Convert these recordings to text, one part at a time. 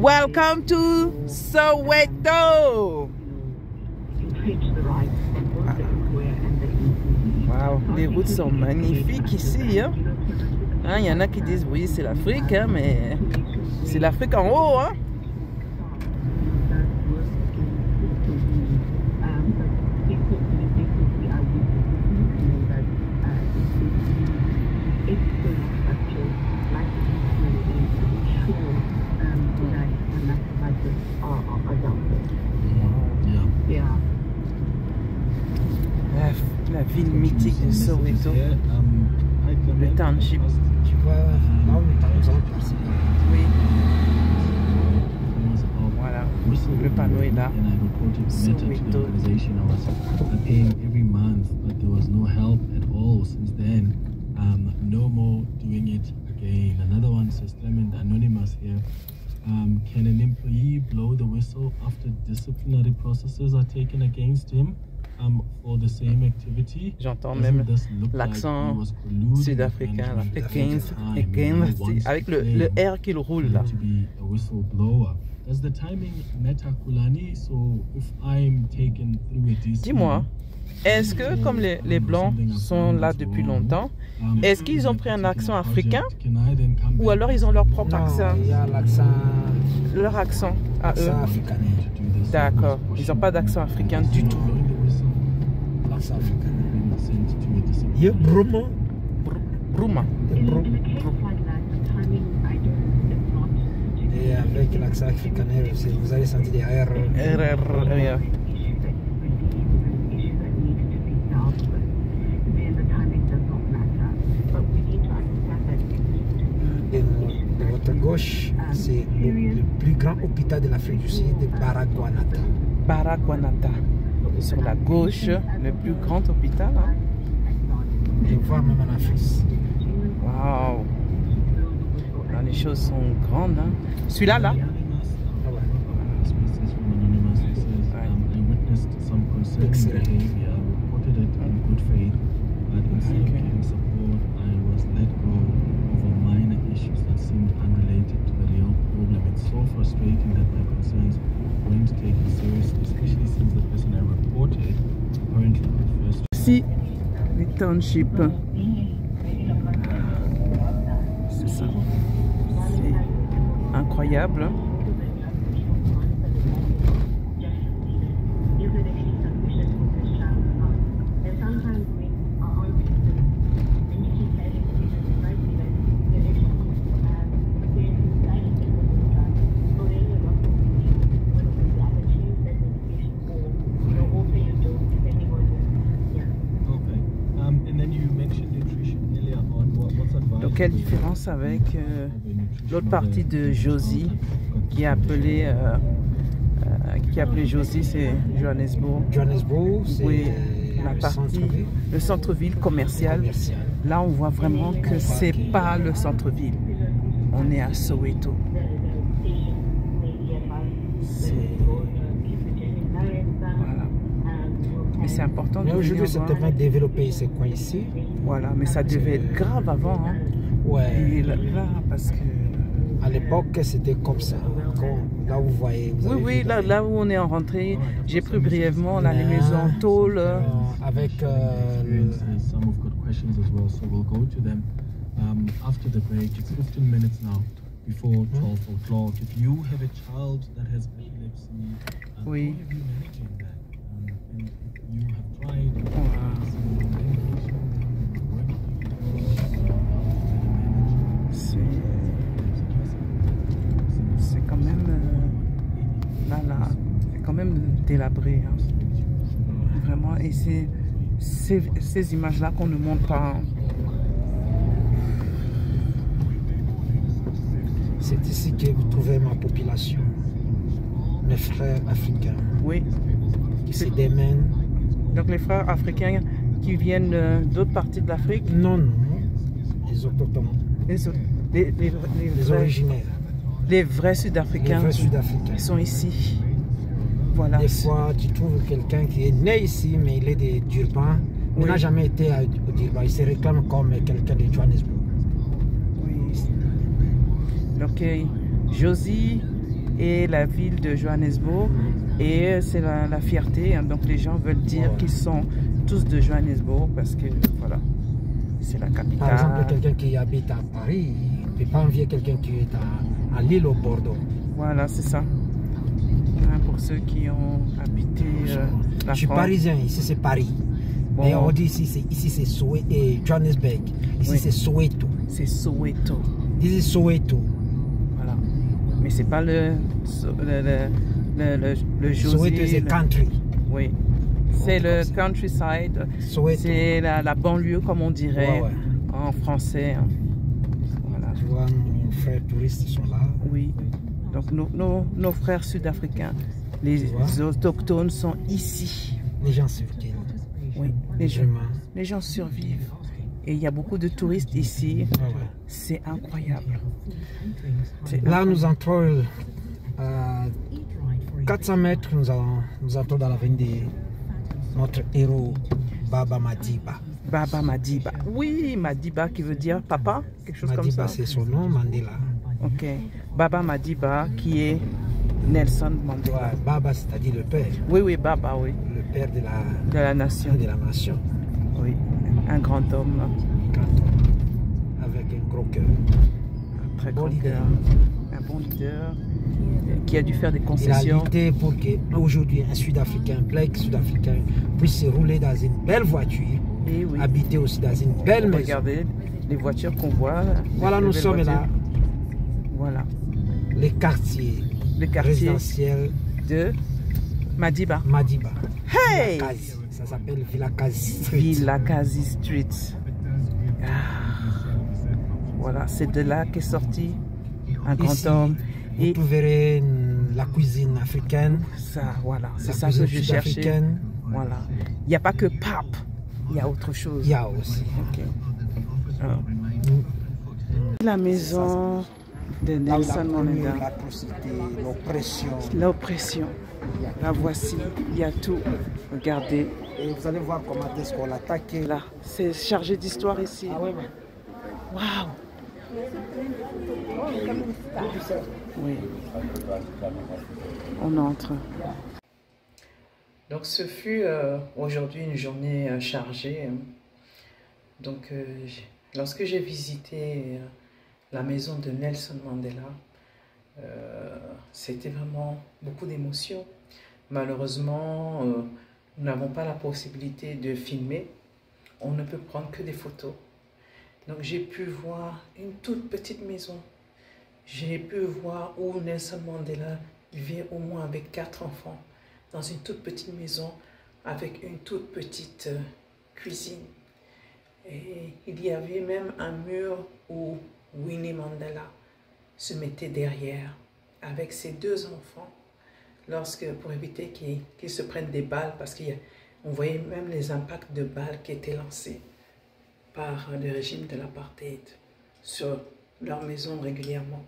Welcome to Soweto. Wow, les routes sont magnifiques ici. Hein? Il y en a qui disent oui, c'est l'Afrique, hein, mais c'est l'Afrique en haut. Hein? La ville mythique de Soweto, le township. Tu vois, là on est en exemple. Oui. Voilà, le panneau est là. Soweto. No more doing it again. Another one says Clement Anonymous here. Can an employee blow the whistle after disciplinary processes are taken against him? For the same activity. J'entends même l'accent sud-africain, avec le R qu'il roule là. Dis-moi, est-ce que comme les Blancs sont là depuis longtemps, est-ce qu'ils ont pris un accent africain ou alors ils ont leur propre accent? Il y a l'accent. Leur accent à eux. D'accord, ils n'ont pas d'accent africain du tout. Il y a Bruma. Bruma. Et avec l'accent africain, vous allez sentir des R. RR. De votre gauche, c'est le plus grand hôpital de l'Afrique du Sud, Baragouanata. Baragouanata. Sur la gauche, le plus grand hôpital. Hein? Et voir même en Afrique. Waouh! Les choses sont grandes. Hein? Celui-là, là? Excellent. Ici, les townships. C'est ça. C'est incroyable. Donc, quelle différence avec l'autre partie de Josie qui est appelée Josie, c'est Johannesburg. Johannesburg, c'est oui, le centre-ville commercial. Là, on voit vraiment que c'est pas le centre-ville. On est à Soweto. Voilà. Mais c'est important de venir aujourd'hui, c'est tellement développé ces coins ici. Voilà, mais ça devait être grave avant. Hein. Ouais. Et là, parce que... À l'époque, c'était comme ça. Là, vous voyez. Oui, là où on est en rentrée, j'ai pris brièvement là, les maisons tôles. Avec after the break, it's 15 minutes now before 12 o'clock. If you have a child that has epilepsy, oui. how are you managing that? And if you have tried, c'est quand même là, c'est quand même délabré. Hein. Vraiment, et c'est ces images-là qu'on ne montre pas. Hein. C'est ici que vous trouvez ma population, mes frères africains. Oui. Qui se démènent. Donc les frères africains qui viennent d'autres parties de l'Afrique? Non, les autochtones. Les originaires. Les vrais Sud-Africains. Les vrais Sud-Africains. Qui sont ici. Voilà. Des fois, tu trouves quelqu'un qui est né ici, mais il est de Durban. Il n'a jamais été à Durban. Il se réclame comme quelqu'un de Johannesburg. Oui. Ok. Josie, et la ville de Johannesburg. Et c'est la fierté, hein. Donc les gens veulent dire qu'ils sont tous de Johannesburg parce que voilà, c'est la capitale. Par exemple, quelqu'un qui habite à Paris, il ne peut pas envier quelqu'un qui est à Lille ou Bordeaux. Voilà, c'est ça. Hein, pour ceux qui ont habité la Je suis France. parisien, ici c'est Paris. Bon. Et on dit ici c'est Johannesburg. Ici Oui. c'est Soweto. C'est Soweto. This is Soweto. Voilà. Mais c'est pas le José. Soweto c'est country. Oui. C'est Comme le ça. countryside. Soweto. C'est la banlieue, comme on dirait Ouais, ouais. en français. Hein. Voilà. Tu vois, nos frères touristes sont là. Oui. Donc nos frères sud-africains, les autochtones sont ici. Les gens survivent. Oui. Les gens survivent. Et il y a beaucoup de touristes ici. Ouais, ouais. C'est incroyable. Là, nous entrons à 400 mètres, nous entrons dans l'avenue de notre héros, Baba Madiba. Baba Madiba. Oui, Madiba qui veut dire papa, quelque chose comme Madiba, ça. c'est son nom, Mandela. Ok. Baba Madiba qui est Nelson Mandela. Ouais, Baba, c'est-à-dire le père. Oui, oui, Baba, oui. Le père de la nation. De la nation. Oui, un grand homme. Un grand homme. Avec un gros cœur. Un très grand cœur. Un bon leader qui a dû faire des concessions. Il a lutté pour qu'aujourd'hui un Sud-Africain, black Sud-Africain, puisse se rouler dans une belle voiture, et oui, habiter aussi dans une belle maison. Regardez les voitures qu'on voit. Voilà, nous sommes là. Voilà. Les quartiers résidentiels de Madiba. Madiba. Hey! Ça s'appelle Vilakazi Street. Vilakazi Street. Voilà, c'est de là qu'est sorti un grand homme. Vous trouverez la cuisine africaine. Ça, voilà, c'est ça que je cherchais. Voilà. Il n'y a pas que pape, il y a autre chose. Il y a aussi. Okay. La maison de Nelson Mandela. L'oppression. La voici, il y a tout. Regardez. Et vous allez voir comment est-ce qu'on l'attaque. Là, c'est chargé d'histoire ici. Ah ouais, ouais. Waouh! Oui. On entre. Donc ce fut aujourd'hui une journée chargée. Donc lorsque j'ai visité la maison de Nelson Mandela, c'était vraiment beaucoup d'émotions. Malheureusement, nous n'avons pas la possibilité de filmer. On ne peut prendre que des photos. Donc j'ai pu voir une toute petite maison. J'ai pu voir où Nelson Mandela vivait au moins avec 4 enfants, dans une toute petite maison, avec une toute petite cuisine. Et il y avait même un mur où Winnie Mandela se mettait derrière, avec ses 2 enfants, pour éviter qu'ils se prennent des balles, parce qu'on voyait même les impacts de balles qui étaient lancés par le régime de l'apartheid sur leur maison régulièrement.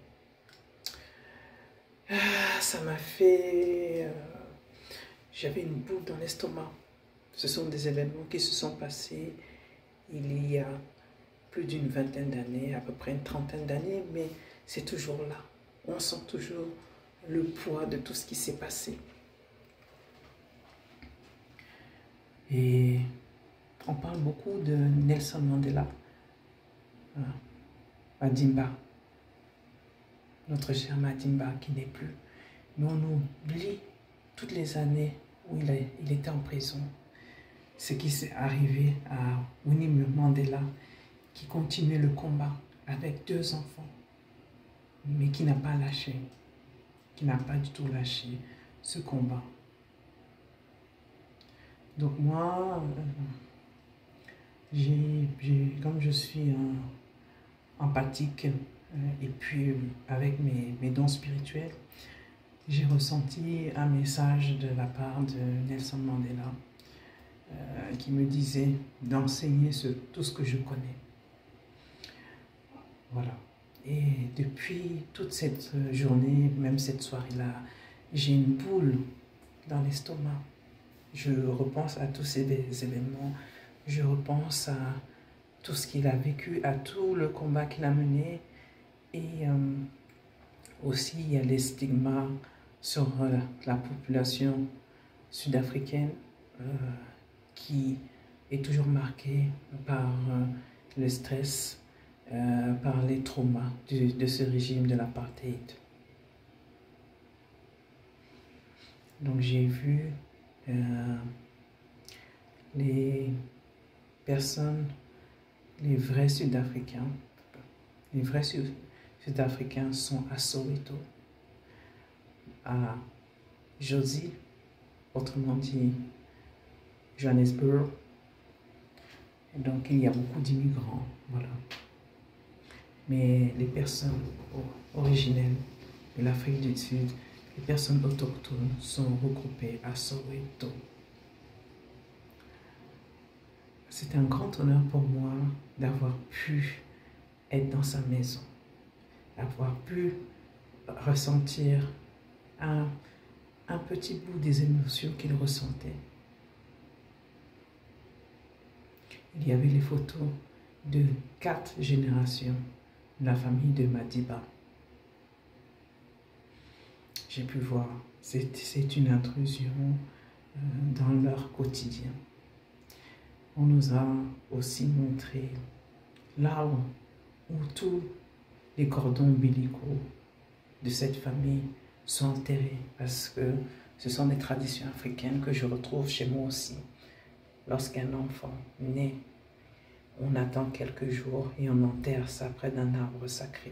Ça m'a fait... j'avais une boule dans l'estomac. Ce sont des événements qui se sont passés il y a plus d'une vingtaine d'années, à peu près une trentaine d'années, mais c'est toujours là. On sent toujours le poids de tout ce qui s'est passé. Et on parle beaucoup de Nelson Mandela, Madimba, notre cher Madimba qui n'est plus. Mais on oublie toutes les années où il était en prison. Ce qui s'est arrivé à Winnie Mandela, qui continuait le combat avec 2 enfants, mais qui n'a pas lâché, qui n'a pas du tout lâché ce combat. Donc moi, comme je suis empathique et puis avec mes dons spirituels, j'ai ressenti un message de la part de Nelson Mandela qui me disait d'enseigner tout ce que je connais. Voilà. Et depuis toute cette journée, même cette soirée-là, j'ai une boule dans l'estomac. Je repense à tous ces événements, je repense à tout ce qu'il a vécu, à tout le combat qu'il a mené. Et Aussi, il y a les stigmas sur la population sud-africaine qui est toujours marquée par le stress, par les traumas de ce régime de l'apartheid. Donc j'ai vu les personnes, les vrais Sud-Africains, sont à Soweto, à Jozi, autrement dit Johannesburg. Et donc il y a beaucoup d'immigrants, voilà. Mais les personnes originelles de l'Afrique du Sud, les personnes autochtones sont regroupées à Soweto. C'est un grand honneur pour moi d'avoir pu être dans sa maison, d'avoir pu ressentir un petit bout des émotions qu'il ressentait. Il y avait les photos de 4 générations de la famille de Madiba. J'ai pu voir, c'est une intrusion dans leur quotidien. On nous a aussi montré l'arbre où tous les cordons ombilicaux de cette famille sont enterrés, parce que ce sont des traditions africaines que je retrouve chez moi aussi. Lorsqu'un enfant naît, on attend quelques jours et on enterre ça près d'un arbre sacré.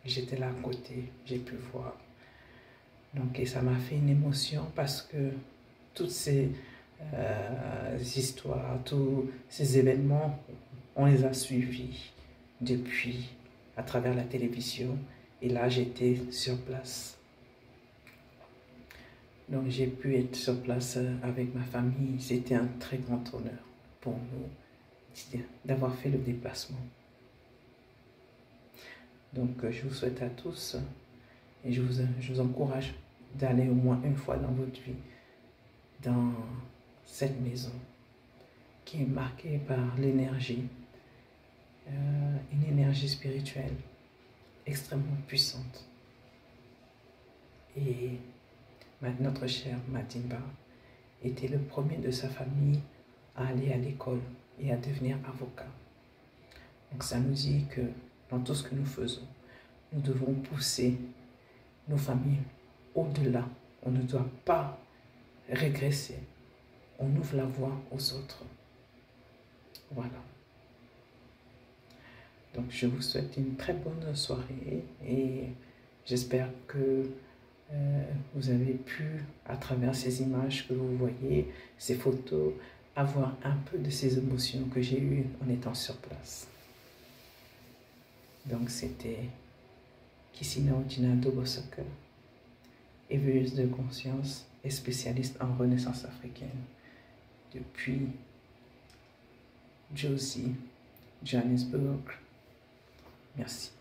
J'étais là à côté, j'ai pu voir. Donc, et ça m'a fait une émotion parce que toutes ces histoires, tous ces événements, on les a suivis depuis à travers la télévision. Et là, j'étais sur place. Donc, j'ai pu être sur place avec ma famille. C'était un très grand honneur pour nous d'avoir fait le déplacement. Donc, je vous souhaite à tous et je vous encourage d'aller au moins une fois dans votre vie dans cette maison qui est marquée par l'énergie, une énergie spirituelle extrêmement puissante. Et notre cher Matimba était le premier de sa famille à aller à l'école et à devenir avocat. Donc ça nous dit que dans tout ce que nous faisons, nous devons pousser nos familles au-delà. On ne doit pas régresser. On ouvre la voie aux autres. Voilà. Donc je vous souhaite une très bonne soirée et j'espère que vous avez pu, à travers ces images que vous voyez, ces photos, avoir un peu de ces émotions que j'ai eues en étant sur place. Donc c'était Kissina Ojina Dobosaka, éveilleuse de conscience et spécialiste en renaissance africaine depuis Jozi, Johannesburg. Merci.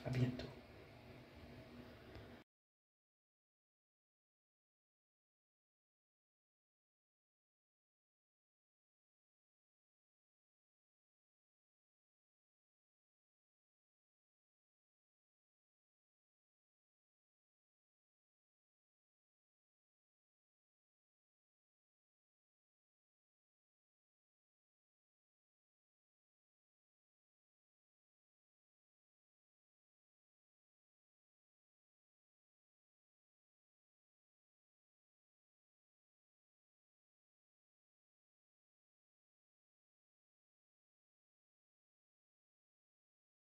À bientôt.